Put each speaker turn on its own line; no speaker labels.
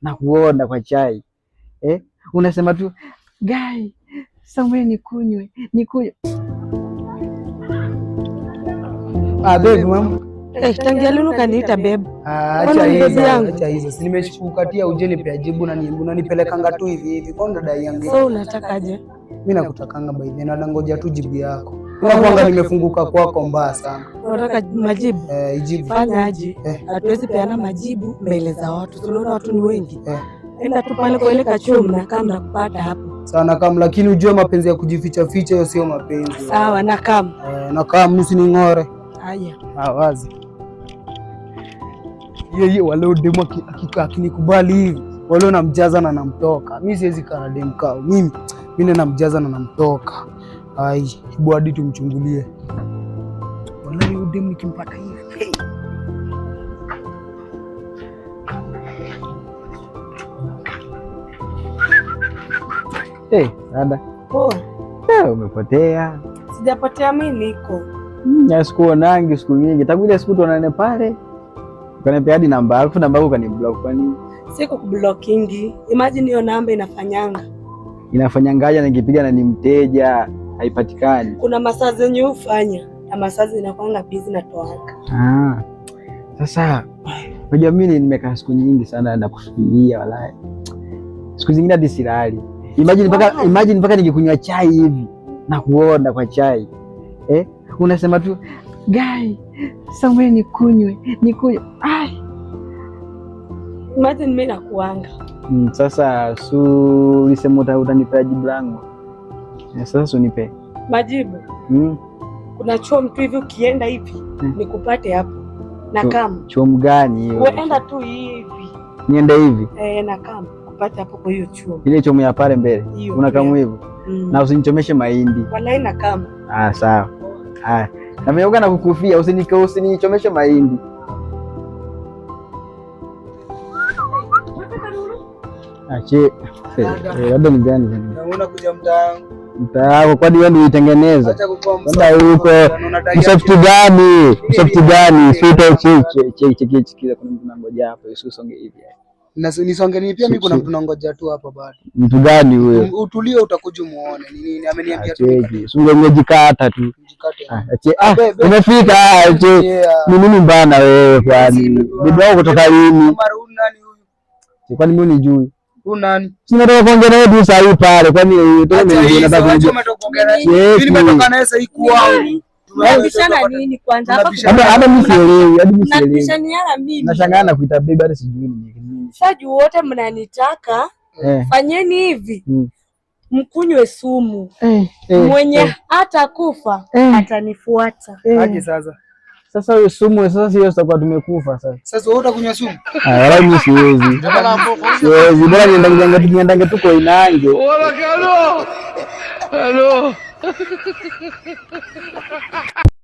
na kuona kwa chai. Unasema tu guy, somewhere nikunywe. Babe mama.
Tangia lini kaniita babe?
Acha hizo. Si nimeshukukatia ujeni pia jibu na unanipelekanga tu hivi. Kwa ndo dai yangu.
So unatakaje?
Mimi nakutakanga by the na ngoja tu jibu yako. Unakuanga nimefunguka kwako mbaya sana.
Unataka majibu?
Ijibu.
Fanya aje? Hatuwezi peana majibu mbele za watu. Tunaona watu ni wengi. Enda tu pale kwa ile kachuo mnakaa mnakupata hapo.
Sawa nakam, lakini ujue mapenzi ya kujificha ficha hiyo sio mapenzi.
Sawa nakam.
Nakam mimi si ning'ore.
Haya.
Wazi. Yeye wale demo akinikubali hivi, wale namjaza na namtoka. Mimi siwezi kana dem kao. Mimi namjaza na namtoka. Ai, hebu hadi tumchungulie. Wallahi udem nikimpata hivi. Dada.
Poa.
Umepotea.
Sijapotea, mimi niko.
Sikuonangi siku nyingi. Tangu ile siku tuonane pale. Ukaniambia hadi namba yako, namba yako kaniblock kwa nini?
Siko kublockingi. Imagine hiyo namba inafanyanga.
Inafanyangaje na nikipiga na ni mteja haipatikani?
Kuna masaa zenye ufanya na masaa zinakuanga busy na toaka.
Sasa unajua mimi nimekaa siku nyingi sana na kufikiria walai. Siku zingine hadi silali. Imagine mpaka nikikunywa chai hivi na kuona kwa chai. Unasema tu guy, somewhere nikunywe. Ai.
Imagine mimi nakuanga.
Sasa ulisema utanipea jibu langu. Sasa unipe
majibu. Kuna chuo mtu hivi ukienda hivi nikupate hapo. Na kama
chuo gani hiyo?
Wewe enda tu hivi.
Niende hivi?
Na kama kupate hapo kwa hiyo chuo.
Ile chuo ya pale mbele. Unakamu hivyo. Na usinichomeshe mahindi.
Wallahi na kama.
Sawa. Na mimi na kukufia usinichomeshe mahindi. Labda ni gani? Unaona kuja mtaa kwani wewe ndio uitengeneza? Kwenda huko msoft gani? Sio cheki kuna mtu anangoja hapo, usisonge hivi. Nisonge ni pia mimi kuna mtu anangoja tu hapa bado. Mtu gani huyo? Utulie utakuja muone. Ni nini ameniambia tu. Ungejikata tu. Umefika ni nini bana wewe kwani? Bibi wako kutoka lini? Kwani mimi unijui? Nani? Sinataka kuongea naye tu sasa hivi pale. Kwani unataka kuongea naye? Mimi nimetoka naye sasa hivi kwangu.
Tunabishana nini kwanza hapa?
Hata mimi sielewi,
Tunabishaniana mimi.
Nashangaa na kuita baby hata sijui nini.
Sasa wote mnanitaka. Fanyeni hivi. Mkunywe sumu. Mwenye hata kufa atanifuata.
Aje sasa hiyo sumu sasa sio tutakuwa tumekufa sasa. Sasa wewe utakunywa sumu? Wala mimi siwezi. Siwezi. Bora niendange tuko inange. Hello.